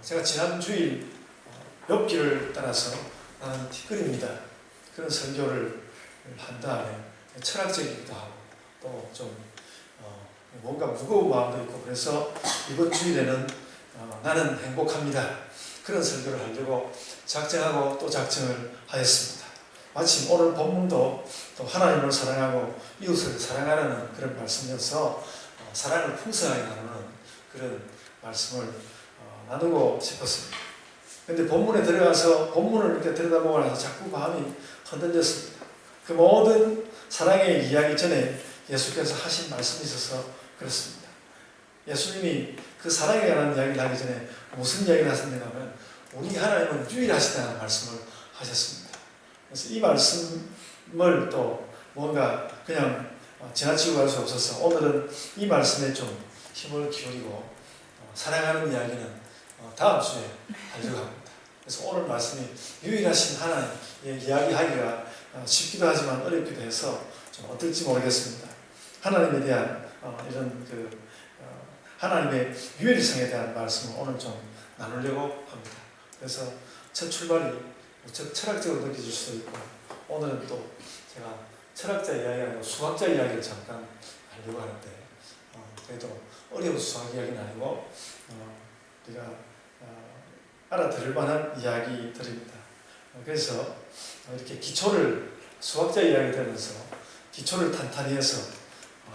제가 지난 주일 엽기를 따라서 나는 티끌입니다. 그런 설교를 한 다음에 철학적이기도 하고 또 좀 뭔가 무거운 마음도 있고 그래서 이번 주일에는 나는 행복합니다. 그런 설교를 하려고 작정하고 또 작정을 하였습니다. 마침 오늘 본문도 또 하나님을 사랑하고 이웃을 사랑하라는 그런 말씀이어서 사랑을 풍성하게 나누는 그런 말씀을 나누고 싶었습니다. 근데 본문에 들어가서 본문을 이렇게 들여다보고 나서 자꾸 마음이 흔들렸습니다. 그 모든 사랑의 이야기 전에 예수께서 하신 말씀이 있어서 그렇습니다. 예수님이 그 사랑에 관한 이야기를 하기 전에 무슨 이야기를 하셨는가 하면 우리 하나님은 유일하시다는 말씀을 하셨습니다. 그래서 이 말씀을 또 뭔가 그냥 지나치고 갈 수 없어서 오늘은 이 말씀에 좀 힘을 기울이고 사랑하는 이야기는 다음 주에 하려고 합니다. 그래서 오늘 말씀이 유일하신 하나님의 이야기하기가 쉽기도 하지만 어렵기도 해서 좀 어떨지 모르겠습니다. 하나님에 대한 이런 하나님의 유일성에 대한 말씀을 오늘 좀 나누려고 합니다. 그래서 첫 출발이 무척 철학적으로 느껴질 수도 있고 오늘은 또 제가 철학자 이야기 아니고 수학자 이야기를 잠깐 하려고 하는데 그래도 어려운 수학 이야기는 아니고 우리가 알아들을 만한 이야기들입니다. 그래서 이렇게 기초를 수학자 이야기 들으면서 기초를 탄탄히 해서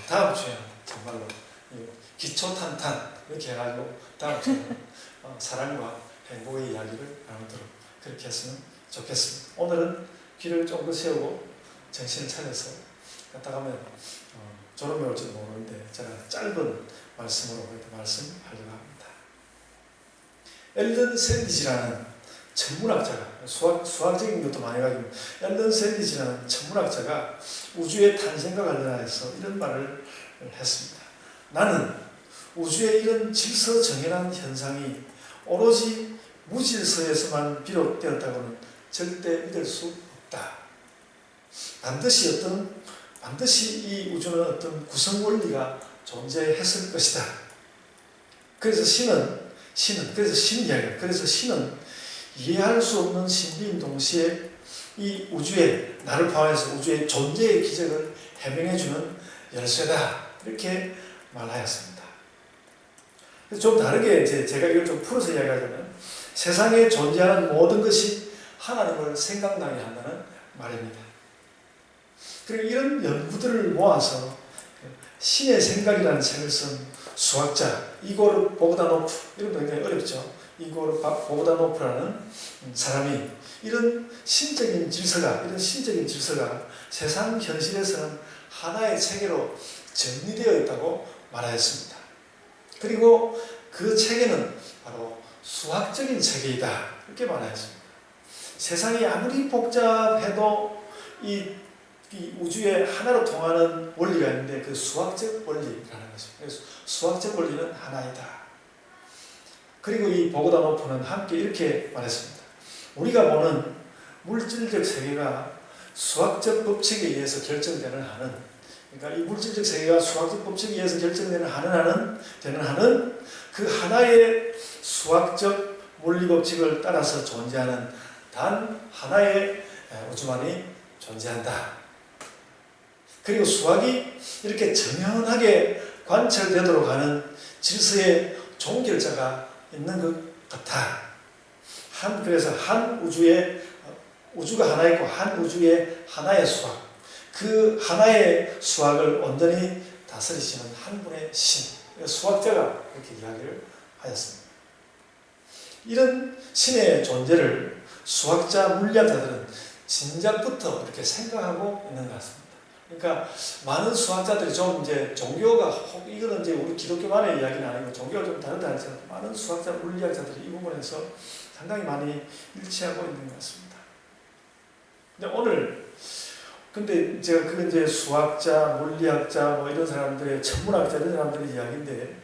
다음 주에 정말로 기초 탄탄 이렇게 해가지고 다음 주에는 사랑과 행복의 이야기를 나누도록 그렇게 했으면 좋겠습니다. 오늘은 귀를 좀 더 세우고 정신을 차려서 갔다 가면 졸음이 올지도 모르는데 제가 짧은 말씀으로 말씀하려고 합니다. 앨런 샌디지라는 천문학자가 수학적인 것도 많이 가지고 앨런 샌디지라는 천문학자가 우주의 탄생과 관련해서 이런 말을 했습니다. 나는 우주의 이런 질서정연한 현상이 오로지 무질서에서만 비롯되었다고는 절대 믿을 수 없다. 반드시 이 우주는 어떤 구성 원리가 존재했을 것이다. 그래서 신은 이해할 수 없는 신비인 동시에 이 우주에 나를 포함해서 우주의 존재의 기적을 해명해주는 열쇠다. 이렇게 말하였습니다. 좀 다르게 제가 이걸 좀 풀어서 이야기하자면 세상에 존재하는 모든 것이 하나님을 생각나게 한다는 말입니다. 그리고 이런 연구들을 모아서 신의 생각이라는 책을 쓴 수학자 이고르 보그다노프, 이름도 굉장히 어렵죠. 이고르 보그다노프라는 사람이 이런 신적인 질서가 세상 현실에서는 하나의 체계로 정리되어 있다고 말하였습니다. 그리고 그 체계는 바로 수학적인 체계이다. 이렇게 말하였습니다. 세상이 아무리 복잡해도 이 우주에 하나로 통하는 원리가 있는데 그 수학적 원리라는 것입니다. 그래서 수학적 원리는 하나이다. 그리고 이 보그다노프는 함께 이렇게 말했습니다. 우리가 보는 물질적 세계가 수학적 법칙에 의해서 결정되는 한은, 그러니까 이 물질적 세계가 수학적 법칙에 의해서 결정되는 한은 그 하나의 수학적 원리 법칙을 따라서 존재하는 단 하나의 우주만이 존재한다. 그리고 수학이 이렇게 정연하게 관철되도록 하는 질서의 종결자가 있는 것 같아. 그래서 우주가 하나 있고 한 우주의 하나의 수학, 그 하나의 수학을 온전히 다스리시는 한 분의 신, 수학자가 이렇게 이야기를 하였습니다. 이런 신의 존재를 수학자, 물리학자들은 진작부터 이렇게 생각하고 있는 것 같습니다. 그러니까 많은 수학자들이 좀 이제 종교가 이거는 이제 우리 기독교만의 이야기는 아니고 종교가 좀 다르다 할지라도 많은 수학자, 물리학자들이 이 부분에서 상당히 많이 일치하고 있는 것 같습니다. 근데 제가 그 이제 수학자, 물리학자 뭐 이런 사람들의 천문학자 이런 사람들의 이야기인데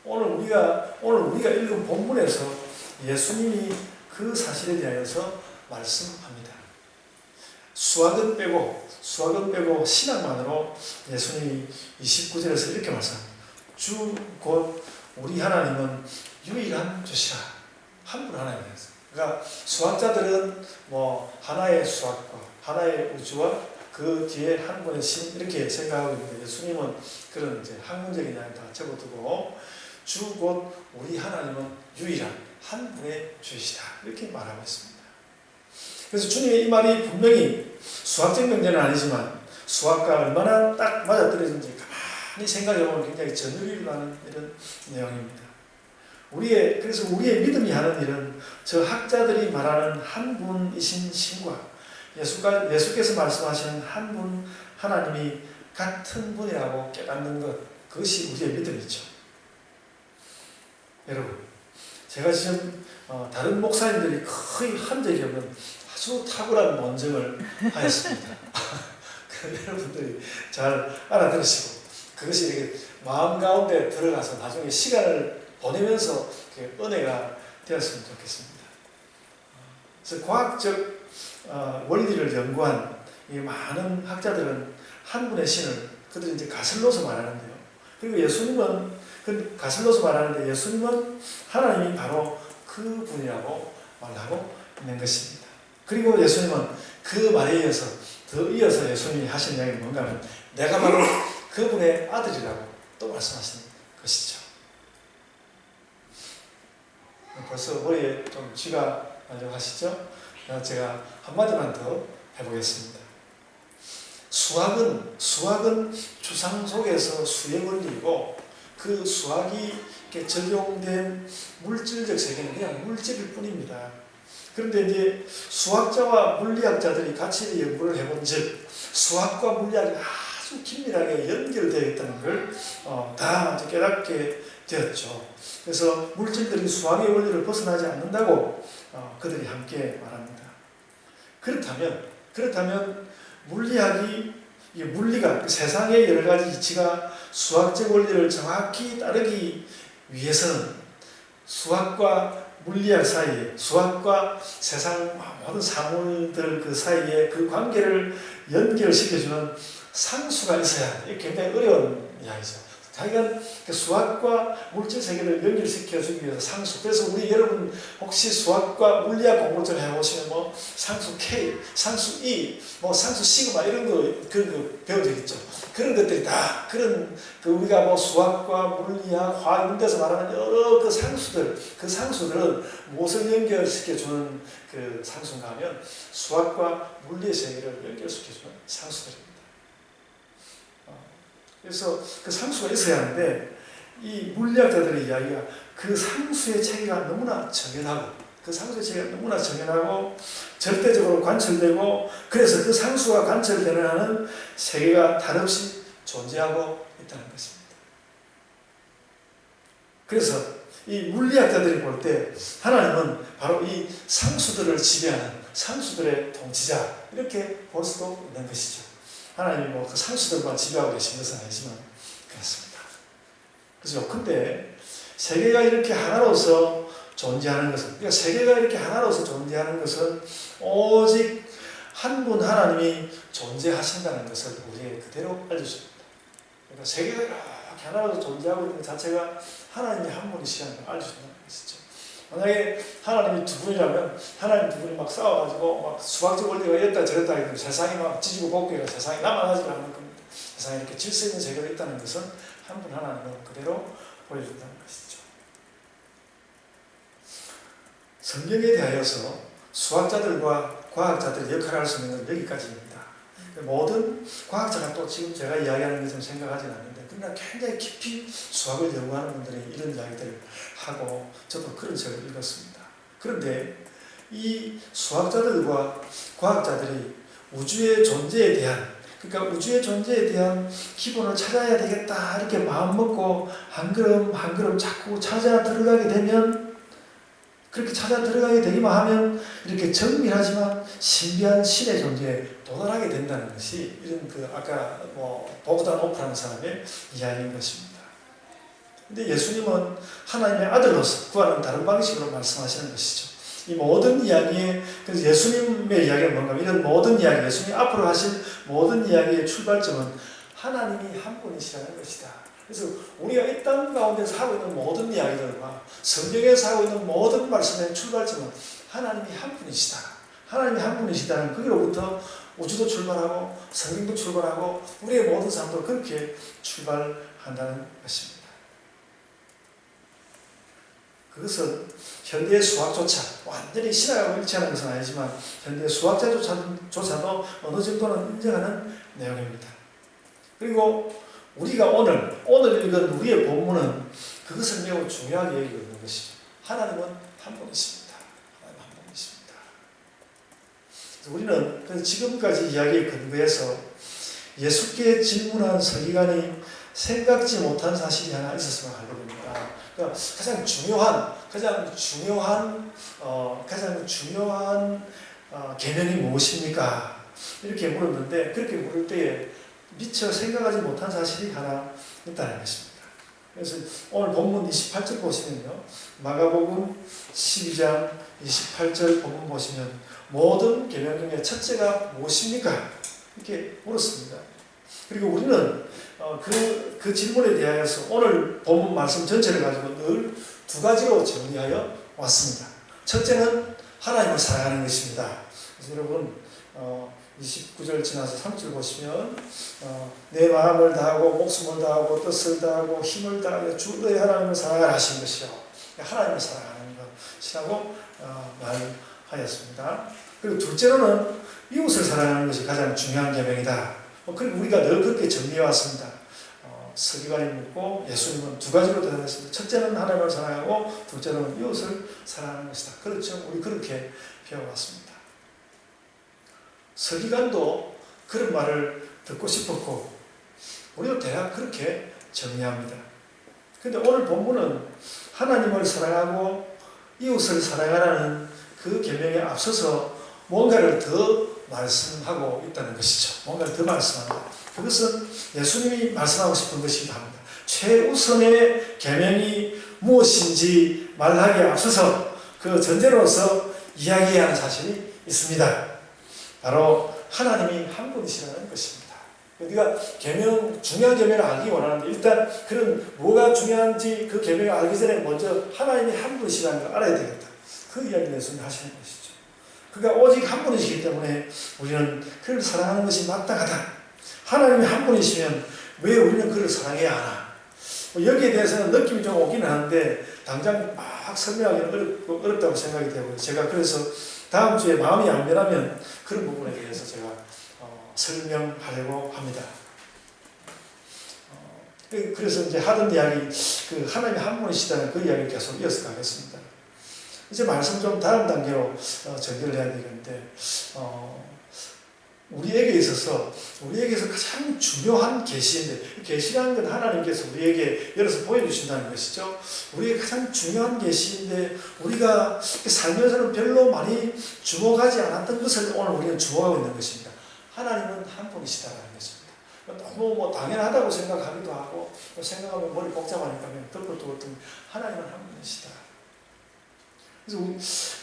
오늘 우리가 읽은 본문에서 예수님이 그 사실에 대하여서 말씀합니다. 수학은 빼고 신학만으로 예수님이 29절에서 이렇게 말씀합니다. 주 곧 우리 하나님은 유일한 주시라. 한 분 하나님이었어요. 그러니까 수학자들은 뭐 하나의 수학과 하나의 우주와 그 뒤에 한 분의 신 이렇게 생각하고 있는데 예수님은 그런 이제 학문적인 이야기 다 접어두고 주 곧 우리 하나님은 유일한 한 분의 주이시다 이렇게 말하고 있습니다. 그래서 주님의 이 말이 분명히 수학적 명제는 아니지만 수학과 얼마나 딱 맞아떨어진지 가만히 생각해보면 굉장히 전율이 나는 이런 내용입니다. 그래서 우리의 믿음이 하는 일은 저 학자들이 말하는 한 분이신 신과 예수께서 말씀하시는 한 분 하나님이 같은 분이라고 깨닫는 것, 그것이 우리의 믿음이죠. 여러분, 제가 지금 다른 목사님들이 거의 한 적이 없는 아주 탁월한 논증을 하였습니다. 여러분들이 잘 알아들으시고 그것이 이렇게 마음 가운데 들어가서 나중에 시간을 보내면서 은혜가 되었으면 좋겠습니다. 그래서 과학적 원리를 연구한 이 많은 학자들은 한 분의 신을 그들이 이제 가슬로서 말하는데요. 그리고 예수님은 가슬로서 말하는데 예수님은 하나님이 바로 그 분이라고 말하고 있는 것입니다. 그리고 예수님은 그 말에 더 이어서 예수님이 하신 이야기는 뭔가 하면 내가 바로 그분의 아들이라고 또 말씀하시는 것이죠. 벌써 머리에 좀 쥐가 나려고 하시죠? 제가 한마디만 더 해보겠습니다. 수학은 추상 속에서 수의 원리이고 그 수학이 이렇게 적용된 물질적 세계는 그냥 물질일 뿐입니다. 그런데 이제 수학자와 물리학자들이 같이 연구를 해본 즉 수학과 물리학이 아주 긴밀하게 연결되어 있다는 걸 다 깨닫게 되었죠. 그래서 물질들이 수학의 원리를 벗어나지 않는다고 그들이 함께 말합니다. 그렇다면 물리가 세상의 여러 가지 이치가 수학적 원리를 정확히 따르기 위해서는 수학과 물리학 사이에, 수학과 세상 모든 사물들 그 사이에 그 관계를 연결시켜주는 상수가 있어야 해. 이게 굉장히 어려운 이야기죠. 자기가 수학과 물질 세계를 연결시켜주기 위해서 상수. 그래서 여러분 혹시 수학과 물리학 공부 좀 해보시면 뭐 상수 K, 상수 E, 뭐 상수 시그마 이런 그런 거 배운 적 있죠. 그런 것들이 다 우리가 뭐 수학과 물리학, 화학 이런 데서 말하는 여러 그 상수들은 무엇을 연결시켜주는 그 상수인가 하면 수학과 물리의 세계를 연결시켜주는 상수들입니다. 그래서 그 상수가 있어야 하는데 이 물리학자들의 이야기가 그 상수의 체계가 너무나 정연하고 절대적으로 관철되고 그래서 그 상수가 관철되는 한은 세계가 단없이 존재하고 있다는 것입니다. 그래서 이 물리학자들이 볼 때 하나님은 바로 이 상수들을 지배하는 상수들의 통치자 이렇게 볼 수도 있는 것이죠. 하나님이 그 상수들만 지배하고 계신 것은 아니지만 그렇습니다. 그래서 근데 세계가 이렇게 하나로서 존재하는 것은, 그러니까 세계가 이렇게 하나로서 존재하는 것은 오직 한 분 하나님이 존재하신다는 것을 우리에게 그대로 알려줍니다. 그러니까 세계가 이렇게 하나로서 존재하고 있는 것 자체가 하나님이 한 분이시라는 걸 알려준다는 것이죠. 만약에 하나님이 두 분이라면 하나님 두 분이 막 싸워가지고 막 수학적 원리가 이랬다 저랬다 해도 세상이 막 지지고 볶기가 세상이 남아나지 않는 겁니다. 세상에 이렇게 질서 있는 세계가 있다는 것은 한 분 하나님은 그대로 보여준다는 것이죠. 성경에 대하여서 수학자들과 과학자들의 역할을 할 수 있는 건 여기까지입니다. 모든 과학자가 또 지금 제가 이야기하는 것처럼 생각하지는 않는데 그러나 굉장히 깊이 수학을 연구하는 분들이 이런 이야기들을 하고 저도 그런 책을 읽었습니다. 그런데 이 수학자들과 과학자들이 우주의 존재에 대한 기본을 찾아야 되겠다 이렇게 마음먹고 한 걸음 한 걸음 자꾸 찾아 들어가게 되면 그렇게 찾아 들어가게 되기만 하면 이렇게 정밀하지만 신비한 신의 존재에 도달하게 된다는 것이 이런 아까 보그단 오프라는 사람의 이야기인 것입니다. 근데 예수님은 하나님의 아들로서 구하는 다른 방식으로 말씀하시는 것이죠. 이 모든 이야기에, 그래서 예수님의 이야기가 뭔가 이런 모든 이야기, 예수님이 앞으로 하실 모든 이야기의 출발점은 하나님이 한 분이시라는 것이다. 그래서 우리가 이 땅 가운데서 하고 있는 모든 이야기들과 성경에서 하고 있는 모든 말씀의 출발점은 하나님이 한 분이시다. 하나님이 한 분이시다는 거기로부터 우주도 출발하고 성경도 출발하고 우리의 모든 삶도 그렇게 출발한다는 것입니다. 그것은 현대의 수학조차 완전히 신학하고 일치하는 것은 아니지만 현대의 수학자조차도 어느 정도는 인정하는 내용입니다. 그리고 우리가 오늘 읽은 우리의 본문은 그것을 매우 중요하게 읽는 것이죠. 하나님은 한 분이십니다. 하나님 한 분이십니다. 우리는 지금까지 이야기에 근거해서 예수께 질문한 서기관이 생각지 못한 사실이 하나 있었으면 하거든요. 그러니까 가장 중요한 계명이 무엇입니까? 이렇게 물었는데 그렇게 물을 때에 미처 생각하지 못한 사실이 하나 있다는 것입니다. 그래서 오늘 본문 28절 보시면요. 마가복음 12장 28절 본문 보시면 모든 계명 중에 첫째가 무엇입니까? 이렇게 물었습니다. 그리고 우리는 그 질문에 대하여서 오늘 본문 말씀 전체를 가지고 늘 두 가지로 정리하여 왔습니다. 첫째는 하나님을 사랑하는 것입니다. 그래서 여러분 29절 지나서 3절 보시면 내 마음을 다하고 목숨을 다하고 뜻을 다하고 힘을 다하여 주 너의 하나님을 사랑하라 하신 것이요. 하나님을 사랑하는 것이라고 말하였습니다. 그리고 둘째로는 이웃을 사랑하는 것이 가장 중요한 계명이다. 그리고 우리가 늘 그렇게 정리해 왔습니다. 서기관이 묻고 예수님은 두 가지로 대답했습니다. 첫째는 하나님을 사랑하고 둘째로는 이웃을 사랑하는 것이다. 그렇죠? 우리 그렇게 배워왔습니다. 서기관도 그런 말을 듣고 싶었고 우리도 대략 그렇게 정리합니다. 그런데 오늘 본문은 하나님을 사랑하고 이웃을 사랑하라는 그 계명에 앞서서 뭔가를 더 말씀하고 있다는 것이죠. 뭔가를 더 말씀합니다. 그것은 예수님이 말씀하고 싶은 것이기도 합니다. 최우선의 계명이 무엇인지 말하기에 앞서서 그 전제로서 이야기해야 하는 사실이 있습니다. 바로 하나님이 한 분이시라는 것입니다. 우리가 중요한 계명을 알기 원하는데 일단 그런 뭐가 중요한지 그 계명을 알기 전에 먼저 하나님이 한 분이시라는 걸 알아야 되겠다. 그 이야기를 예수님이 하시는 것이죠. 그러니까 오직 한 분이시기 때문에 우리는 그를 사랑하는 것이 마땅하다. 하나님이 한 분이시면 왜 우리는 그를 사랑해야 하나? 여기에 대해서는 느낌이 좀 오긴 하는데 당장 막 설명하기는 어렵다고 생각이 되고요. 제가 그래서 다음 주에 마음이 안 변하면 그런 부분에 대해서 제가 설명하려고 합니다. 그래서 이제 하던 이야기, 그 하나님이 한 분이시다는 그 이야기를 계속 이어서 가겠습니다. 이제 말씀 좀 다음 단계로 전개를 해야 되겠는데, 우리에게서 가장 중요한 계시인데, 계시라는 건 하나님께서 우리에게 열어서 보여주신다는 것이죠. 우리에게 가장 중요한 계시인데 우리가 살면서는 별로 많이 주목하지 않았던 것을 오늘 우리는 주목하고 있는 것입니다. 하나님은 한 분이시다라는 것입니다. 너무 당연하다고 생각하기도 하고 생각하면 머리 복잡하니까 그냥 덮어두었던 하나님은 한 분이시다.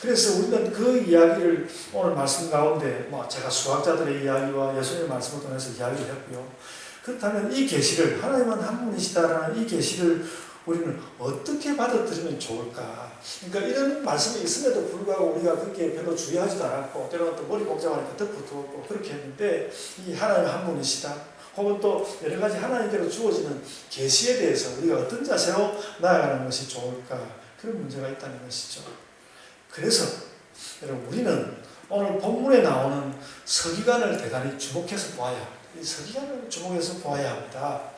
그래서 우리는 그 이야기를 오늘 말씀 가운데 제가 수학자들의 이야기와 예수님의 말씀을 통해서 이야기를 했고요. 그렇다면 이 계시를 하나님은 한 분이시다라는 이 계시를 우리는 어떻게 받아들이면 좋을까? 그러니까 이런 말씀이 있음에도 불구하고 우리가 그렇게 별로 주의하지도 않았고 때로는 또 머리 복잡하니까 덮어두었고 그렇게 했는데 이 하나님 한 분이시다. 혹은 또 여러 가지 하나님께로 주어지는 계시에 대해서 우리가 어떤 자세로 나아가는 것이 좋을까? 그런 문제가 있다는 것이죠. 그래서 여러분 우리는 오늘 본문에 나오는 서기관을 대단히 주목해서 보아야 합니다. 이 서기관을 주목해서 보아야 합니다.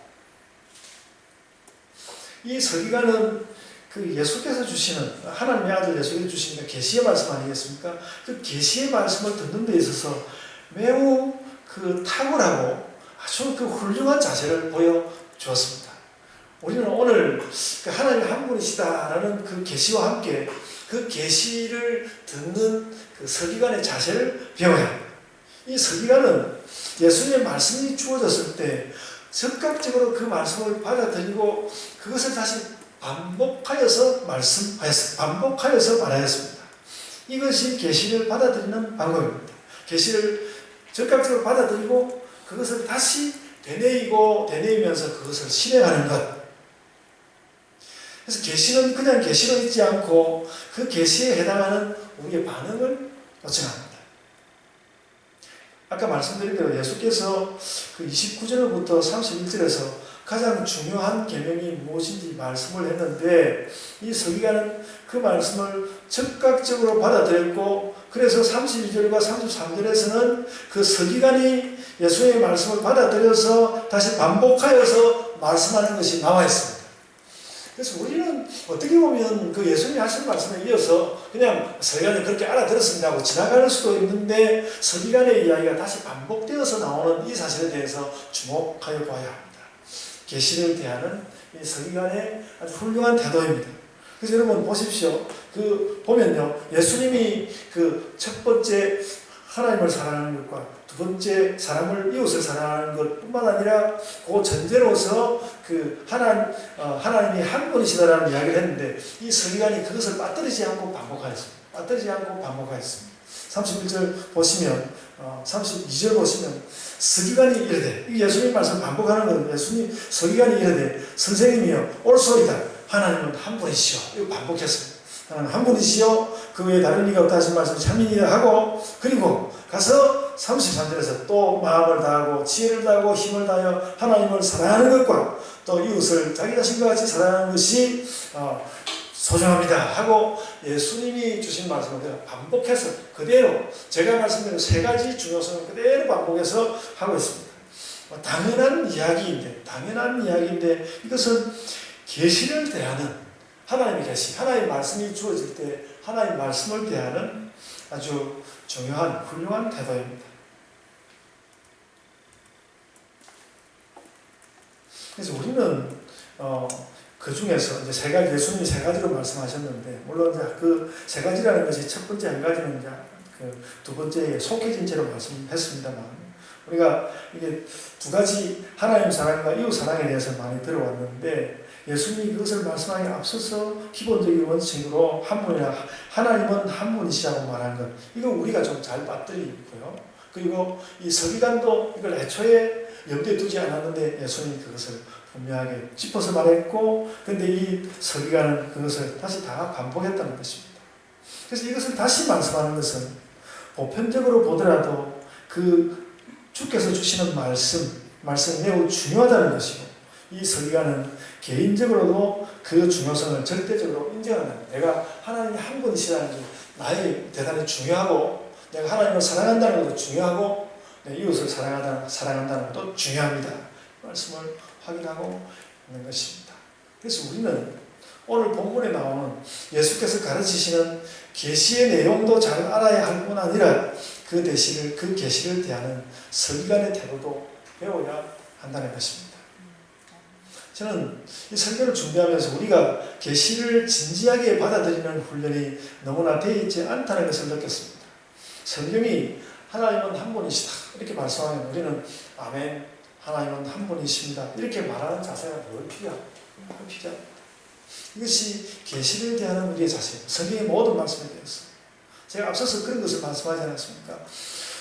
이 서기관은 그 예수께서 주시는 하나님의 아들 예수께서 주시는 계시의 말씀 아니겠습니까? 그 계시의 말씀을 듣는 데 있어서 매우 그 탁월하고 아주 그 훌륭한 자세를 보여주었습니다. 우리는 오늘 그 하나님이 한 분이시다라는 그 계시와 함께 그 계시를 듣는 그 서기관의 자세를 배워야 합니다. 이 서기관은 예수님의 말씀이 주어졌을 때 적극적으로 그 말씀을 받아들이고 그것을 다시 반복하여서 말하였습니다. 이것이 계시를 받아들이는 방법입니다. 계시를 적극적으로 받아들이고 그것을 다시 되뇌이면서 그것을 실행하는 것. 그래서 계시는 그냥 계시로 있지 않고 그 계시에 해당하는 우리의 반응을 요청합니다. 아까 말씀드린 대로 예수께서 그 29절부터 31절에서 가장 중요한 계명이 무엇인지 말씀을 했는데 이 서기관은 그 말씀을 즉각적으로 받아들였고 그래서 32절과 33절에서는 그 서기관이 예수의 말씀을 받아들여서 다시 반복하여서 말씀하는 것이 나와 있습니다. 그래서 우리는 어떻게 보면 그 예수님이 하신 말씀에 이어서 그냥 서기관이 그렇게 알아들었습니다 하고 지나갈 수도 있는데 서기관의 이야기가 다시 반복되어서 나오는 이 사실에 대해서 주목하여 봐야 합니다. 계시를 대하는 이 서기관의 아주 훌륭한 태도입니다. 그래서 여러분 보십시오. 그 보면요, 예수님이 그 첫 번째 하나님을 사랑하는 것과 두 번째 사람을 이웃을 사랑하는 것뿐만 아니라 그 전제로서 그 하나님이 한 분이시다라는 이야기를 했는데 이 서기관이 그것을 빠뜨리지 않고 반복하였습니다. 빠뜨리지 않고 반복하였습니다. 31절 보시면 32절 보시면 서기관이 이르되 예수님 말씀 반복하는 건 예수님 서기관이 이르되 선생님이여 옳소이다 하나님은 한 분이시오. 이거 반복했습니다. 하나님 한 분이시오. 그 외에 다른 이가 없다 하신 말씀 참이니라 하고 그리고 가서 33절에서 또 마음을 다하고 지혜를 다하고 힘을 다하여 하나님을 사랑하는 것과 또 이웃을 자기 자신과 같이 사랑하는 것이 소중합니다 하고 예수님이 주신 말씀을 반복해서 그대로 제가 말씀드린 세 가지 중요성을 그대로 반복해서 하고 있습니다. 당연한 이야기인데 이것은 계시를 대하는 하나님의 계시, 하나님의 말씀이 주어질 때 하나님의 말씀을 대하는 아주 중요한 훌륭한 태도입니다. 그래서 우리는 그 중에서 이제 세 가지 예수님이 세 가지로 말씀하셨는데 물론 이제 그 세 가지라는 것이 첫 번째 한 가지는 이제 그 두 번째에 속해진 채로 말씀했습니다만 우리가 이게 두 가지 하나님 사랑과 이웃 사랑에 대해서 많이 들어왔는데 예수님이 그것을 말씀하기 앞서서 기본적인 원칙으로 하나님은 한 분이시라고 말하는 것 이거 우리가 좀 잘 빠뜨리고요. 그리고 이 서기관도 이걸 애초에 염두에 두지 않았는데 예수님이 그것을 분명하게 짚어서 말했고 근데 이 서기관은 그것을 다시 다 반복했다는 것입니다. 그래서 이것을 다시 말씀하는 것은 보편적으로 보더라도 그 주께서 주시는 말씀이 매우 중요하다는 것이고 이 서기관은 개인적으로도 그 중요성을 절대적으로 인정하는 내가 하나님이 한 분이시라는 게 나에게 대단히 중요하고 내가 하나님을 사랑한다는 것도 중요하고 내 이웃을 사랑한다는 것도 중요합니다. 말씀을 확인하고 있는 것입니다. 그래서 우리는 오늘 본문에 나오는 예수께서 가르치시는 계시의 내용도 잘 알아야 할 뿐 아니라 그 계시를 대하는 서기관의 태도도 배워야 한다는 것입니다. 저는 이 설교를 준비하면서 우리가 계시를 진지하게 받아들이는 훈련이 너무나 되어 있지 않다는 것을 느꼈습니다. 성경이 하나님은 한 분이시다 이렇게 말씀하면 우리는 아멘 하나님은 한 분이십니다 이렇게 말하는 자세가 뭘 필요합니다. 이것이 계시를 대하는 우리의 자세입니다. 성경의 모든 말씀에 대해서 제가 앞서서 그런 것을 말씀하지 않았습니까?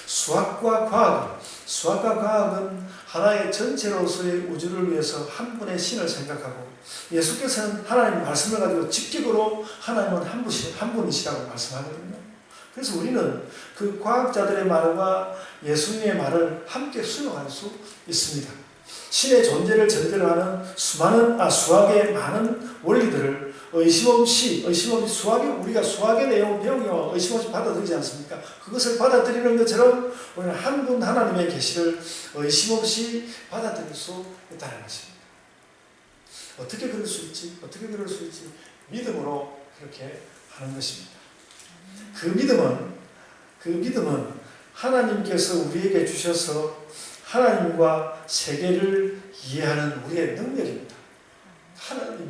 수학과 과학은 하나의 전체로서의 우주를 위해서 한 분의 신을 생각하고 예수께서는 하나님의 말씀을 가지고 직접으로 하나님은 한 분이시라고 말씀하거든요. 그래서 우리는 그 과학자들의 말과 예수님의 말을 함께 수용할 수 있습니다. 신의 존재를 전제로 하는 수학의 많은 원리들을 의심 없이 우리가 수학의 내용을 배우기와 의심 없이 받아들이지 않습니까? 그것을 받아들이는 것처럼 우리는 한 분 하나님의 계시를 의심 없이 받아들일 수 있다는 것입니다. 어떻게 그럴 수 있지? 믿음으로 그렇게 하는 것입니다. 그 믿음은 하나님께서 우리에게 주셔서 하나님과 세계를 이해하는 우리의 능력입니다.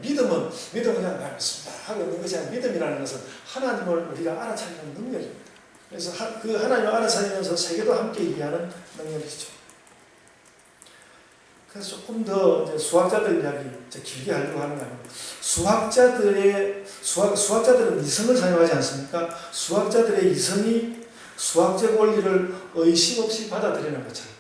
믿음은 그냥 알았습니다 하고 있는 것이 아니라 믿음이라는 것은 하나님을 우리가 알아차리는 능력입니다. 그래서 그 하나님을 알아차리면서 세계도 함께 이해하는 능력이죠. 그래서 조금 더 이제 수학자들 이야기 길게 하려고 하는 거 아니에요. 수학자들은 이성을 사용하지 않습니까? 수학자들의 이성이 수학적 원리를 의심 없이 받아들이는 것처럼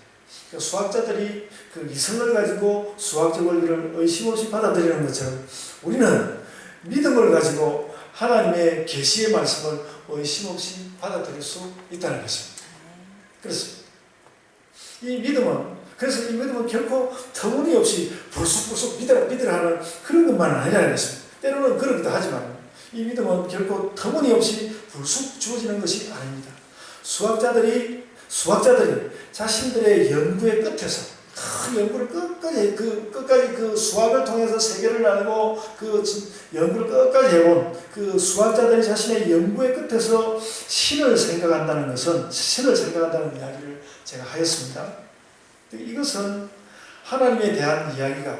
수학자들이 그 이성을 가지고 수학적 원리를 의심 없이 받아들이는 것처럼 우리는 믿음을 가지고 하나님의 계시의 말씀을 의심 없이 받아들일 수 있다는 것입니다. 그렇습니다. 그래서 이 믿음은 결코 터무니없이 불쑥불쑥 믿으라 하는 그런 것만은 아니라는 것입니다. 때로는 그러기도 하지만 이 믿음은 결코 터무니없이 불쑥 주어지는 것이 아닙니다. 수학자들이 자신들의 연구의 끝에서 큰 연구를 끝까지 그 수학을 통해서 세계를 알고 그 연구를 끝까지 해온 그 수학자들이 자신의 연구의 끝에서 신을 생각한다는 이야기를 제가 하였습니다. 이것은 하나님에 대한 이야기가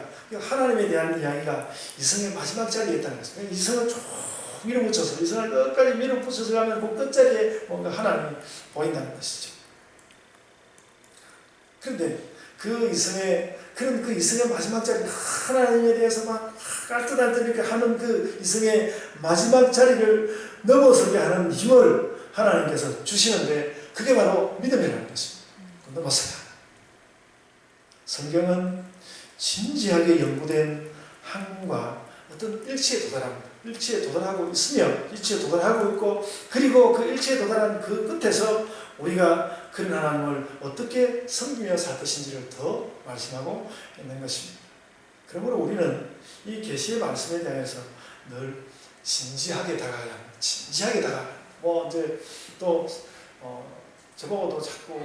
이성의 마지막 자리에 있다는 것입니다. 이성을 쭉 밀어붙여서 이성을 끝까지 밀어붙여서 가면 그 끝자리에 뭔가 하나님이 보인다는 것이죠. 그런데 그 이성의 마지막 자리, 하나님에 대해서 막 깔듯깔듯 이렇게 하는 그 이성의 마지막 자리를 넘어서게 하는 힘을 하나님께서 주시는데 그게 바로 믿음이라는 것입니다. 넘어서야. 성경은 진지하게 연구된 학문과 어떤 일치에 도달하고 있고, 그리고 그 일치에 도달한 그 끝에서 우리가 그런 하나님을 어떻게 섬기며 살 것인지를 더 말씀하고 있는 것입니다. 그러므로 우리는 이 계시의 말씀에 대해서 늘 진지하게 다가가야 합니다. 저보고도 자꾸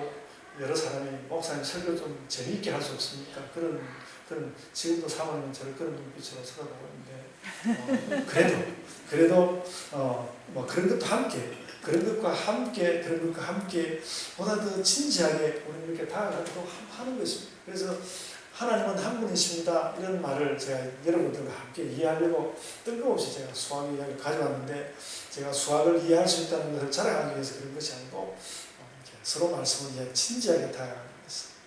여러 사람이 목사님 설교 좀 재미있게 할 수 없습니까? 그런 지금도 사모님은 저를 그런 눈빛으로 쳐다보고 있는데 그래도 그런 것과 함께 보다 더 진지하게 우리는 이렇게 다가가도록 하는 것입니다. 그래서 하나님은 한 분이십니다. 이런 말을 제가 여러분들과 함께 이해하려고 뜬금없이 제가 수학 이야기를 가져왔는데, 제가 수학을 이해할 수 있다는 것을 자랑하기 위해서 그런 것이 아니고 서로 말씀을 진지하게 다가가는 것입니다.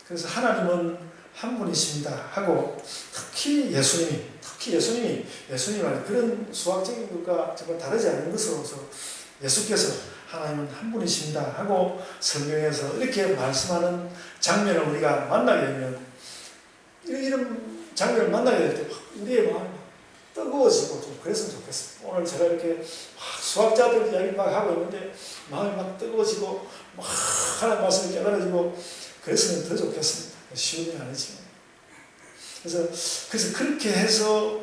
그래서 하나님은 한 분이십니다 하고 특히 예수님이 그런 수학적인 것과 정말 다르지 않은 것으로서 예수께서 하나님은 한 분이십니다 하고 성경에서 이렇게 말씀하는 장면을 우리가 만나게 되면, 이런 장면을 만나게 될 때 우리의 마음이 뜨거워지고 좀 그랬으면 좋겠습니다. 오늘 제가 이렇게 수학자들 이야기 막 하고 있는데 마음이 막 뜨거워지고 막 하나님 말씀이 깨달아지고 그랬으면 더 좋겠습니다. 쉬운 일 아니지만. 그래서 그렇게 해서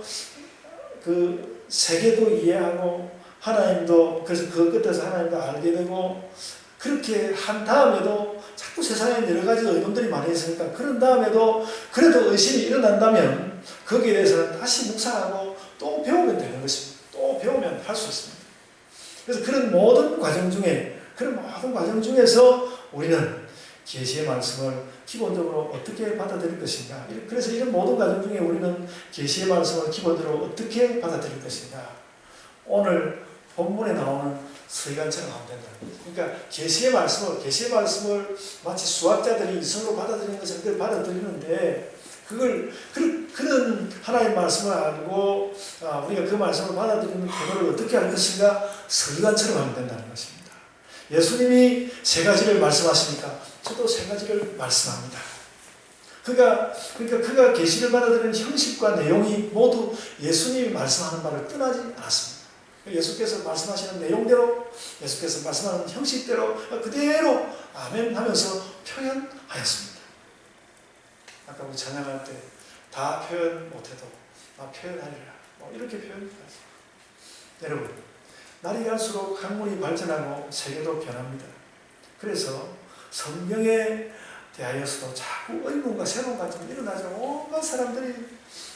그 세계도 이해하고 하나님도, 그래서 그 끝에서 하나님도 알게 되고, 그렇게 한 다음에도 자꾸 세상에 여러 가지 의문들이 많이 있으니까, 그런 다음에도 그래도 의심이 일어난다면 거기에 대해서는 다시 묵상하고 또 배우면 되는 것입니다. 또 배우면 할 수 있습니다. 그래서 그런 모든 과정 중에서 우리는 계시의 말씀을 기본적으로 어떻게 받아들일 것인가. 그래서 이런 모든 과정 중에 우리는 계시의 말씀을 기본적으로 어떻게 받아들일 것인가. 오늘 본문에 나오는 서기관처럼 하면 된다. 그러니까 계시의 말씀을 마치 수학자들이 이성으로 받아들이는 것을 받아들이는데, 그런 하나님의 말씀을 알고 우리가 그 말씀을 받아들이는 태도를 어떻게 할 것인가. 서기관처럼 하면 된다는 것입니다. 예수님이 세 가지를 말씀하시니까 저도 세 가지를 말씀합니다. 그가 계시를 받아들이는 형식과 내용이 모두 예수님이 말씀하는 말을 떠나지 않았습니다. 예수께서 말씀하시는 내용대로, 예수께서 말씀하는 형식대로 그대로 아멘 하면서 표현하였습니다. 아까 우리 찬양할 때 다 표현 못해도 표현하리라, 이렇게 표현했습니다. 여러분, 날이 갈수록 학문이 발전하고 세계도 변합니다. 그래서 성경에 대하여서도 자꾸 의문과 새로운 관점이 일어나죠. 온갖 사람들이,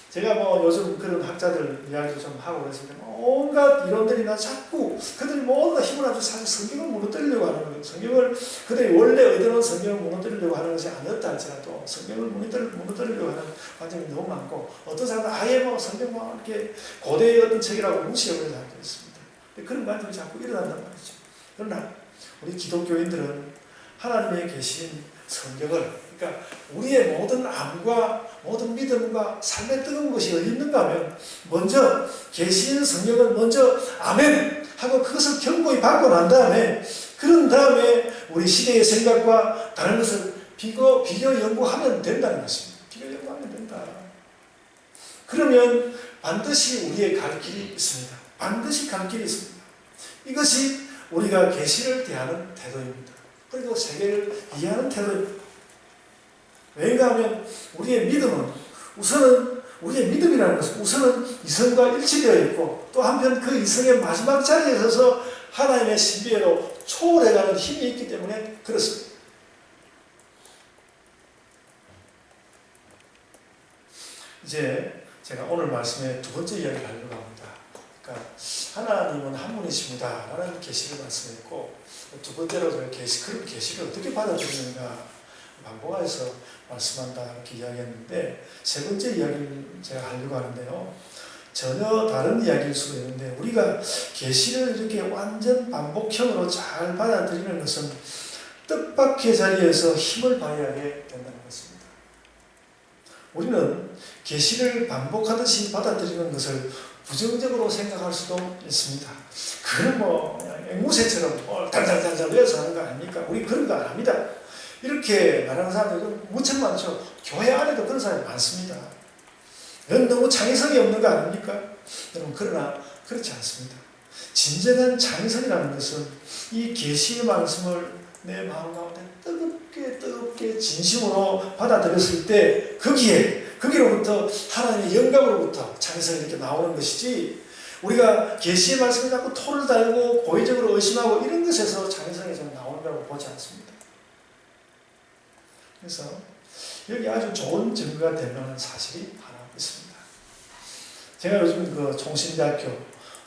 제가 요즘 그런 학자들 이야기도 좀 하고 그랬습니다. 온갖 이론들이나 자꾸 그들이 모두 다 힘을 합쳐 사실 성경을 무너뜨리려고 하는 거예요. 그들이 원래 의도는 성경을 무너뜨리려고 하는 것이 아니었다 할지라도 성경을 무너뜨리려고 하는 관점이 너무 많고, 어떤 사람은 아예 성경 이렇게 고대의 어떤 책이라고 무시해버리는 사람도 있습니다. 그런 관점이 자꾸 일어난단 말이죠. 그러나 우리 기독교인들은 하나님의 계신 성경을, 그러니까 우리의 모든 암과 모든 믿음과 삶의 뜨거운 것이 어디 있는가 하면, 먼저 계신 성경을 먼저 아멘 하고 그것을 견고히 받고 난 다음에, 그런 다음에 우리 시대의 생각과 다른 것을 비교 연구하면 된다는 것입니다. 비교 연구하면 된다. 그러면 반드시 우리의 갈 길이 있습니다. 반드시 갈 길이 있습니다. 이것이 우리가 계시를 대하는 태도입니다. 그리고 세계를 이해하는 태도입니다. 왜냐하면 우리의 믿음은 우리의 믿음이라는 것은 우선은 이성과 일치되어 있고 또 한편 그 이성의 마지막 자리에 서서 하나님의 신비로 초월해가는 힘이 있기 때문에 그렇습니다. 이제 제가 오늘 말씀의 두 번째 이야기를 하려고 합니다. 그러니까 하나님은 한 분이십니다 라는 계시를 말씀했고, 두 번째로 그런 계시를 어떻게 받아들이는가 반복해서 말씀한다 이렇게 이야기했는데, 세 번째 이야기를 제가 하려고 하는데요, 전혀 다른 이야기일 수도 있는데 우리가 계시를 이렇게 완전 반복형으로 잘 받아들이는 것은 뜻밖의 자리에서 힘을 발휘하게 된다는 것입니다. 우리는 계시를 반복하듯이 받아들이는 것을 부정적으로 생각할 수도 있습니다. 그건 뭐 그냥 앵무새처럼 달달달달 외워서 하는 거 아닙니까? 우리 그런 거 안 합니다. 이렇게 말하는 사람들이 무척 많죠. 교회 안에도 그런 사람이 많습니다. 이건 너무 창의성이 없는 거 아닙니까? 여러분, 그러나 그렇지 않습니다. 진정한 창의성이라는 것은 이 계시의 말씀을 내 마음 가운데 뜨겁게 진심으로 받아들였을 때 거기로부터 하나님의 영감으로부터 창의성이 이렇게 나오는 것이지, 우리가 계시의 말씀을 자꾸 토를 달고 고의적으로 의심하고 이런 것에서 창의성이 좀 나온다고 보지 않습니다. 그래서 여기 아주 좋은 증거가 될 만한 사실이 하나 있습니다. 제가 요즘 그 총신대학교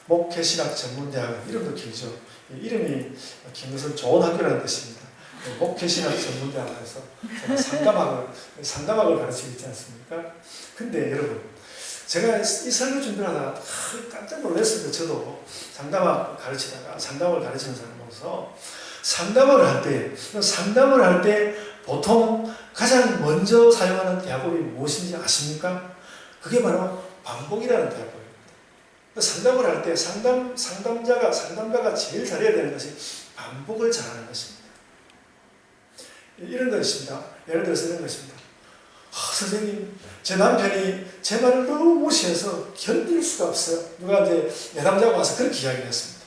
목회신학 전문대학, 이름도 길죠. 이름이 긴 것은 좋은 학교라는 뜻입니다. 목회신학 전문대학에서 제가 상담학을 가르치고 있지 않습니까? 근데 여러분, 제가 이 설교 준비를 하다가 깜짝 놀랐습니다. 저도 상담을 가르치는 사람으로서 상담을 할 때 보통 가장 먼저 사용하는 대화법이 무엇인지 아십니까? 그게 바로 반복이라는 대화법입니다. 상담을 할 때 상담가가 제일 잘해야 되는 것이 반복을 잘하는 것입니다. 이런 것입니다. 예를 들어서 이런 것입니다. 선생님, 제 남편이 제 말을 너무 무시해서 견딜 수가 없어요. 누가 이제 내담자가 와서 그렇게 이야기를 했습니다.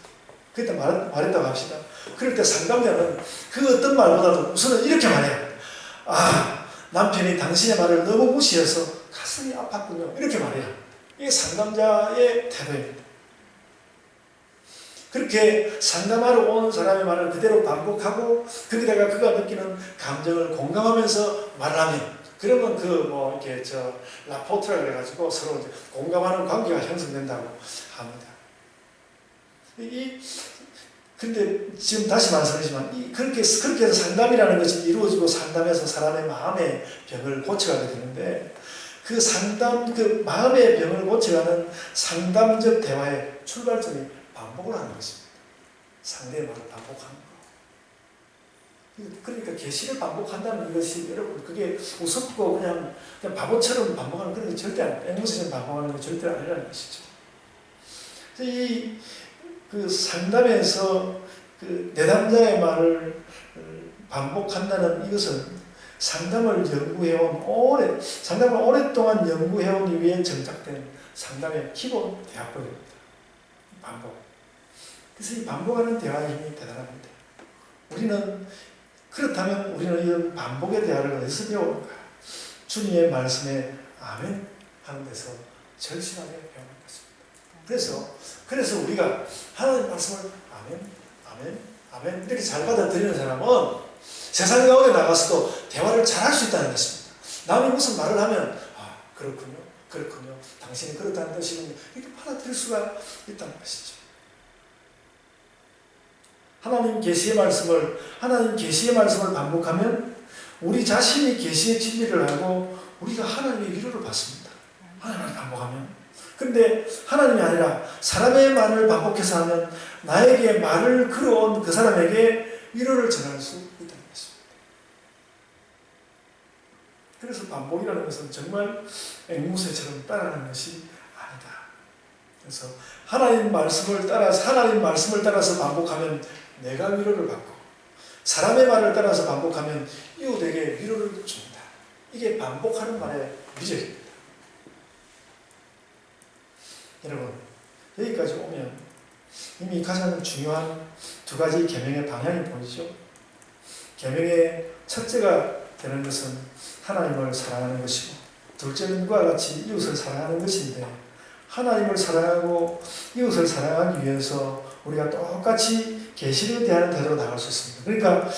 그때 말했다고 합시다. 그럴 때 상담자는 그 어떤 말보다도 우선은 이렇게 말해요. 남편이 당신의 말을 너무 무시해서 가슴이 아팠군요. 이렇게 말해요. 이게 상담자의 태도입니다. 그렇게 상담하러 온 사람의 말을 그대로 반복하고 거기다가 그가 느끼는 감정을 공감하면서 말하면, 그러면 라포트라 그래가지고 서로 이제 공감하는 관계가 형성된다고 합니다. 근데 지금 다시 말씀드리지만 그렇게 해서 상담이라는 것이 이루어지고 상담에서 사람의 마음의 병을 고쳐가게 되는데, 그 마음의 병을 고쳐가는 상담적 대화의 출발점이 반복을 하는 것입니다. 상대의 말을 반복하는 거. 그러니까 계시를 반복한다는 이것이, 여러분, 그게 우습고 그냥 바보처럼 반복하는 그런 게 절대 아니에요. 앵무새처럼 반복하는 게 절대 아니라는 것이죠. 그 상담에서 그 내담자의 말을 반복한다는 이것은 상담을 오랫동안 연구해온 이후에 정착된 상담의 기본 대화법입니다. 반복. 그래서 이 반복하는 대화의 힘이 대단합니다. 그렇다면 우리는 이런 반복의 대화를 어디서 배우는가? 주님의 말씀에 아멘 하는 데서 절실하게 배우는 것입니다. 그래서 우리가 하나님의 말씀을 아멘 이렇게 잘 받아들이는 사람은 세상 가운데 나가서도 대화를 잘 할 수 있다는 것입니다. 남이 무슨 말을 하면 그렇군요. 당신이 그렇다는 뜻이군요. 이렇게 받아들일 수가 있다는 것이죠. 하나님 계시의 말씀을 반복하면 우리 자신이 계시의 진리를 알고 우리가 하나님의 위로를 받습니다. 하나님을 반복하면. 그런데 하나님이 아니라 사람의 말을 반복해서 하면 나에게 말을 걸어온 그 사람에게 위로를 전할 수 있다는 것입니다. 그래서 반복이라는 것은 정말 앵무새처럼 따라가는 것이 아니다. 그래서 하나님 말씀을 따라서 반복하면 내가 위로를 받고, 사람의 말을 따라서 반복하면 이웃에게 위로를 줍니다. 이게 반복하는 말의 미적입니다. 여러분, 여기까지 오면 이미 가장 중요한 두 가지 계명의 방향이 보이죠. 계명의 첫째가 되는 것은 하나님을 사랑하는 것이고, 둘째는 그와 같이 이웃을 사랑하는 것인데, 하나님을 사랑하고 이웃을 사랑하기 위해서 우리가 똑같이 계시를 대하는 태도로 나갈 수 있습니다. 그러니까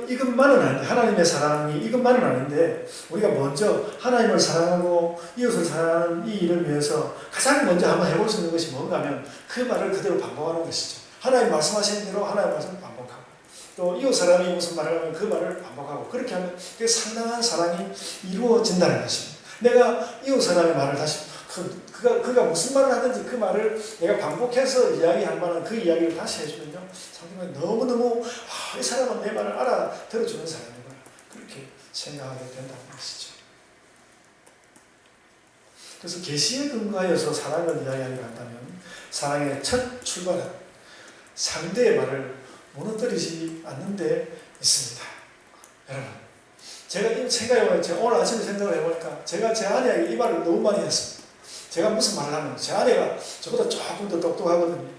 이것만은 아닌데, 하나님의 사랑이 이것만은 아닌데, 우리가 먼저 하나님을 사랑하고 이웃을 사랑하는 이 일을 위해서 가장 먼저 한번 해볼 수 있는 것이 뭔가 하면 그 말을 그대로 반복하는 것이죠. 하나님 말씀하신 대로 하나님 말씀을 반복하고, 또 이웃 사람이 무슨 말을 하면 그 말을 반복하고, 그렇게 하면 그 상당한 사랑이 이루어진다는 것입니다. 내가 이웃 사람의 말을 다시 그가 무슨 말을 하든지 그 말을 내가 반복해서 이야기할 만한 그 이야기를 다시 해주면요, 상대방이 너무너무 이 사람은 내 말을 알아들어주는 사람이구나, 그렇게 생각하게 된다는 것이죠. 그래서 계시에 근거하여서 사랑을 이야기하려 한다면 사랑의 첫 출발은 상대의 말을 무너뜨리지 않는 데 있습니다. 여러분, 제가 이 생각해보니까, 오늘 아침에 생각을 해보니까 제가 제 아내에게 이 말을 너무 많이 했습니다. 제가 무슨 말을 하면 제 아내가 저보다 조금 더 똑똑하거든요.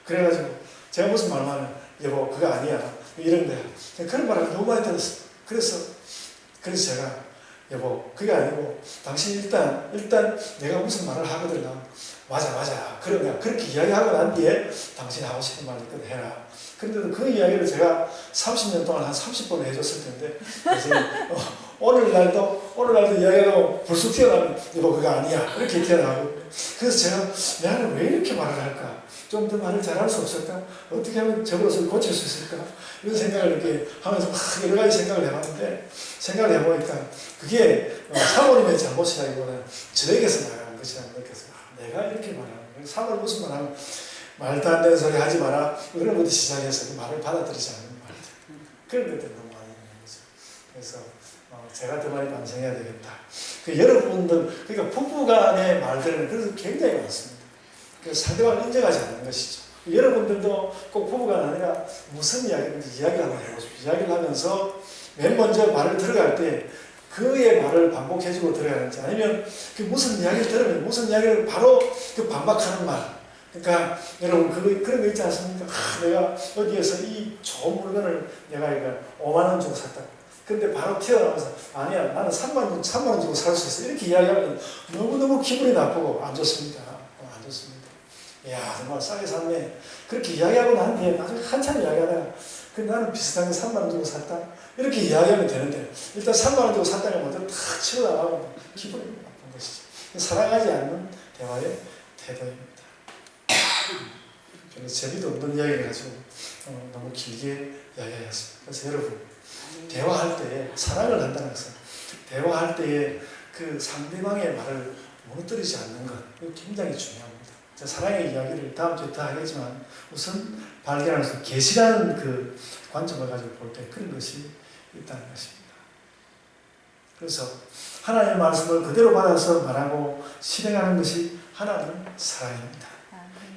그래가지고 제가 무슨 말을 하면 여보 그거 아니야 이런 거야. 그런 말을 너무 많이 들었어요. 그래서 제가 여보 그게 아니고 당신 일단 내가 무슨 말을 하거든요. 맞아 그럼 내가 그렇게 이야기하고 난 뒤에 당신 하고 싶은 말 있거든 해라. 그런데도 그 이야기를 제가 30년 동안 한 30번을 해줬을 텐데 오늘날도 이야기하고 불쑥 튀어나오면 여보 그거 아니야 이렇게 튀어나오고, 그래서 제가 내가 왜 이렇게 말을 할까? 좀 더 말을 잘할 수 없을까? 어떻게 하면 저것을 고칠 수 있을까? 이런 생각을 이렇게 하면서 막 여러 가지 생각을 해봤는데, 생각을 해보니까 그게 사모님의 잘못이라기보다는 저에게서 나가는 것이라는 느껴서 내가 이렇게 말하는 거예요. 사모님 무슨 말하면 말도 안 되는 소리 하지 마라 그런 것부터 시작해서 그 말을 받아들이지 않는 말들, 그런 것들이 너무 많이 있는 거죠. 그래서 제가 더 많이 반성해야 되겠다. 여러분들, 그러니까 부부 간의 말들은 그래서 굉장히 많습니다. 그래서 상대방을 인정하지 않는 것이죠. 여러분들도 꼭 부부가 아니라 무슨 이야기든지 이야기 한번 해보십시오. 이야기를 하면서 맨 먼저 말을 들어갈 때 그의 말을 반복해주고 들어가는지, 아니면 그 무슨 이야기를 들으면 무슨 이야기를 바로 그 반박하는 말. 그러니까 여러분 그런 거 있지 않습니까? 내가 어디에서 이 좋은 물건을 내가 5만 원 주고 샀다. 근데 바로 튀어나와서 아니야 나는 3만 원 주고 살 수 있어 이렇게 이야기하면 너무너무 기분이 나쁘고 안 좋습니다. 안 좋습니다. 이야 정말 싸게 샀네 그렇게 이야기하고 난 뒤에 나중에 한참 이야기하다가 나는 비슷한 게 3만 원 주고 샀다 이렇게 이야기하면 되는데, 일단 3만 원 주고 샀다가 먼저 탁 치고 나가면 기분이 나쁜 것이죠. 사랑하지 않는 대화의 태도입니다. 그래서 재미도 없는 이야기를 가지고 너무 길게 이야기하였습니다. 그래서 여러분, 대화할 때에 사랑을 한다는 것은 대화할 때에 그 상대방의 말을 무너뜨리지 않는 것, 이거 굉장히 중요합니다. 사랑의 이야기를 다음 주에 더 하겠지만 우선 발견할 수 있는 계시라는 그 관점을 가지고 볼 때 그런 것이 있다는 것입니다. 그래서 하나님의 말씀을 그대로 받아서 말하고 실행하는 것이 하나님의 사랑입니다.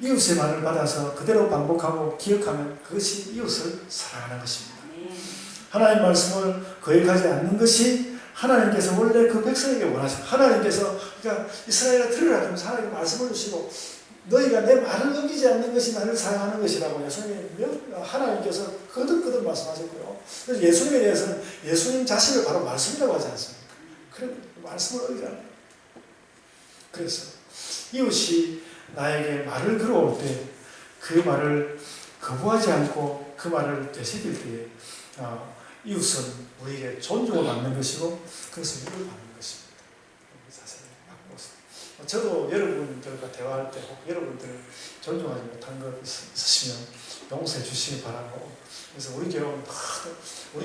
이웃의 말을 받아서 그대로 반복하고 기억하면 그것이 이웃을 사랑하는 것입니다. 하나님의 말씀을 거역하지 않는 것이 하나님께서 원래 그 백성에게 원하십니다. 하나님께서 그러니까 이스라엘아 들으라 하면서 하나님의 말씀을 주시고, 너희가 내 말을 어기지 않는 것이 나를 사랑하는 것이라고 하나님께서 거듭 말씀하셨고요. 그래서 예수님에 대해서는 예수님 자신을 바로 말씀이라고 하지 않습니까? 그런 말씀을 어기지 않는. 그래서 이웃이 나에게 말을 걸어올 때 그 말을 거부하지 않고 그 말을 되새길 때에 이웃은 우리에게 존중을 받는 것이고 그것을 위로를 받는 것입니다. 자세히 바꾸어서 저도 여러분들과 대화할 때 혹 여러분들을 존중하지 못한 것 있으시면 용서해 주시기 바라고, 그래서 우리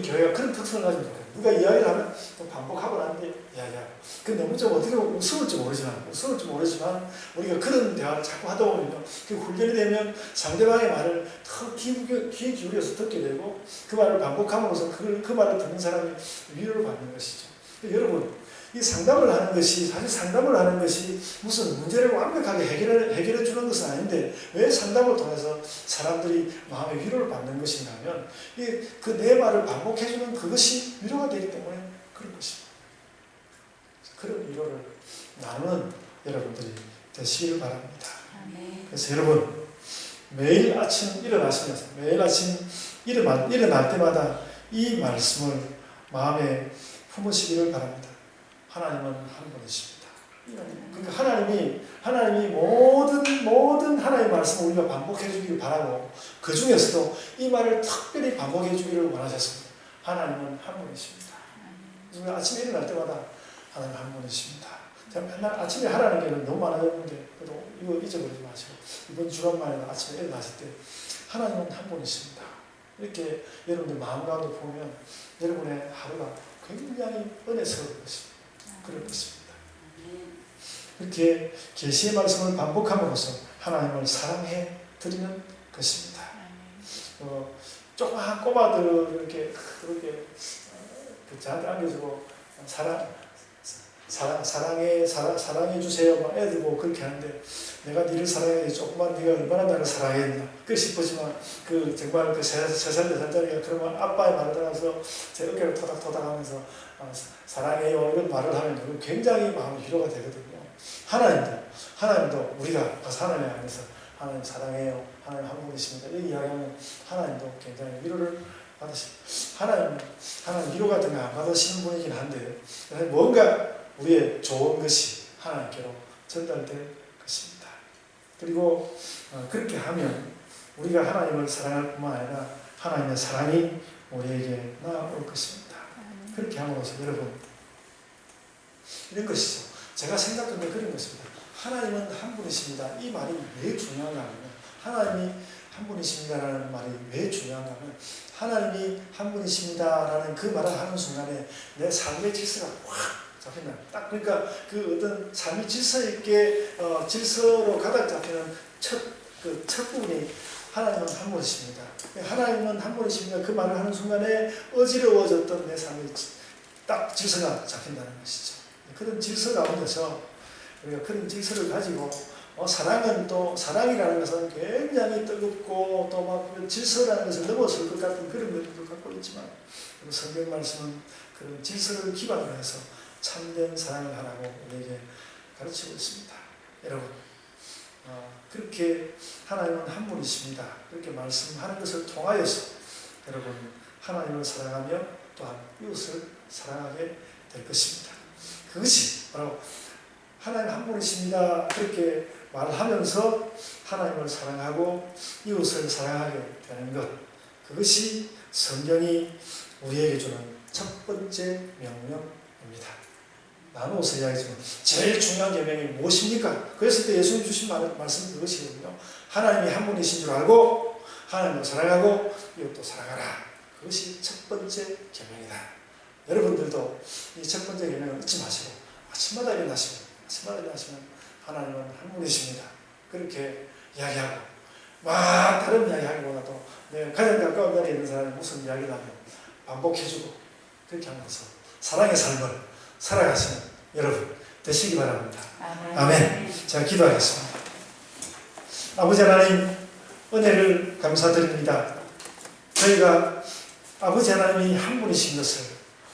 교회가 그런 특성을 가지고 있어요. 누가 이야기를 하면 또 반복하고 나는데 야야 근데 너무 좀 어떻게 우스울지 모르지만 우리가 그런 대화를 자꾸 하다 보면 그 훈련이 되면 상대방의 말을 더 귀에 기울여서 듣게 되고 그 말을 반복함으로써 그 말을 듣는 사람이 위로를 받는 것이죠. 여러분, 이 상담을 하는 것이 사실 상담을 하는 것이 무슨 문제를 완벽하게 해결해 주는 것은 아닌데 왜 상담을 통해서 사람들이 마음의 위로를 받는 것인가 하면 그 내 말을 반복해 주는 그것이 위로가 되기 때문에 그런 것입니다. 그런 위로를 나누는 여러분들이 되시기를 바랍니다. 아멘. 그래서 여러분 매일 아침 일어나시면서 매일 아침 일어날 때마다 이 말씀을 마음에 품으시기를 바랍니다. 하나님은 한 분이십니다. 그러니까 하나님이 모든 하나님의 말씀을 우리가 반복해 주기를 바라고 그 중에서도 이 말을 특별히 반복해 주기를 원하셨습니다. 하나님은 한 분이십니다. 우리가 아침에 일어날 때마다 하나님 한 분이십니다. 제가 맨날 아침에 하라는 게 너무 많았는데 그래도 이거 잊어버리지 마시고 이번 주간만에 아침에 일어나실 때 하나님은 한 분이십니다. 이렇게 여러분들 마음 가운데 보면 여러분의 하루가 굉장히 은혜스러울 것입니다. 그럴 것입니다. 이렇게 계시의 말씀을 반복함으로써 하나님을 사랑해 드리는 것입니다. 조그마한 꼬마들을 이렇게 그렇게 저한테 안겨주고 사랑해 주세요. 막 애들 보고 그렇게 하는데 내가 니를 사랑해 조그만 네가 얼마나 나를 사랑했나 그 싶지만 그 정말 그 3살 4살짜리가 그러면 아빠의 말을 따라서 제 어깨를 토닥토닥하면서 사랑해요 이런 말을 하면 굉장히 마음이 위로가 되거든요. 하나님도 우리가 가서 하나님 안에서 하나님 사랑해요 하나님 한 분이십니다 이 이야기하면 하나님도 굉장히 위로를 받으십니다. 하나님 위로 같은 거 안 받으시는 분이긴 한데 뭔가 우리의 좋은 것이 하나님께로 전달될 것입니다. 그리고 그렇게 하면 우리가 하나님을 사랑할 뿐만 아니라 하나님의 사랑이 우리에게 나올 것입니다. 그렇게 함으로써 여러분 이런 것이죠. 제가 생각하는 게 그런 것입니다. 하나님은 한 분이십니다. 이 말이 왜 중요한가 하면 하나님이 한 분이십니다라는 말이 왜 중요한가 하면 하나님이 한 분이십니다라는 그 말을 하는 순간에 내 삶의 질서가 확 잡힌다. 딱 그러니까 그 어떤 삶이 질서 있게 질서로 가득 잡히는 첫 부분이 하나님은 한 분이십니다. 하나님은 한 분이십니다. 그 말을 하는 순간에 어지러워졌던 내 삶의 딱 질서가 잡힌다는 것이죠. 그런 질서 가운데서 우리가 그런 질서를 가지고 사랑은 또 사랑이라는 것은 굉장히 뜨겁고 또 막 질서라는 것을 넘어설 것 같은 그런 것도 갖고 있지만 성경 말씀은 그런 질서를 기반으로 해서 참된 사랑을 하라고 우리에게 가르치고 있습니다. 여러분 그렇게 하나님은 한 분이십니다. 그렇게 말씀하는 것을 통하여서 여러분 하나님을 사랑하며 또한 이웃을 사랑하게 될 것입니다. 그것이 바로 하나님 한 분이십니다. 그렇게 말하면서 하나님을 사랑하고 이웃을 사랑하게 되는 것, 그것이 성경이 우리에게 주는 첫 번째 명령입니다. 나누어서 이야기하지만 제일 중요한 계명이 무엇입니까? 그랬을 때 예수님 주신 말씀은 그것이거든요. 하나님이 한 분이신 줄 알고 하나님을 사랑하고 이웃도 사랑하라. 그것이 첫 번째 계명이다. 여러분들도 이 첫 번째 계명을 잊지 마시고 아침마다 일어나시면 하나님은 한 분이십니다. 그렇게 이야기하고 막 다른 이야기하기보다도 내 가장 가까운 자리에 있는 사람이 무슨 이야기를 하면 반복해주고 그렇게 하면서 사랑의 삶을 살아가시는 여러분 되시기 바랍니다. 아멘. 제가 기도하겠습니다. 아버지 하나님 은혜를 감사드립니다. 저희가 아버지 하나님이 한 분이신 것을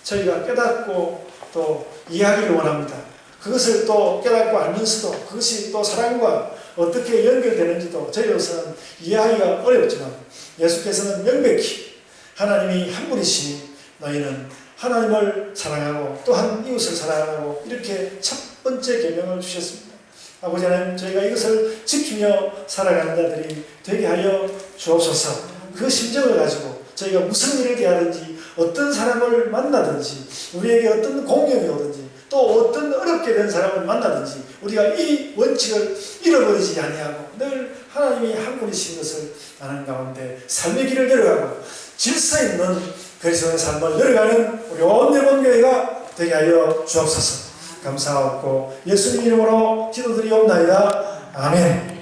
저희가 깨닫고 또 이해하기를 원합니다. 그것을 또 깨닫고 알면서도 그것이 또 사랑과 어떻게 연결되는지도 저희로서는 이해하기가 어렵지만 예수께서는 명백히 하나님이 한 분이시니 너희는 하나님을 사랑하고 또한 이웃을 사랑하고 이렇게 첫 번째 계명을 주셨습니다. 아버지 하나님 저희가 이것을 지키며 살아가는 자들이 되게 하여 주옵소서. 그 심정을 가지고 저희가 무슨 일을 대하든지 어떤 사람을 만나든지 우리에게 어떤 공경이 오든지 또 어떤 어렵게 된 사람을 만나든지 우리가 이 원칙을 잃어버리지 아니하고 늘 하나님이 한 분이신 것을 아는 가운데 삶의 길을 걸어가고 질서 있는 그리스도의 삶을 걸어가는 우리 온 일본교회가 되게 하여 주옵소서. 감사하고 예수님 이름으로 기도드리옵나이다. 아멘.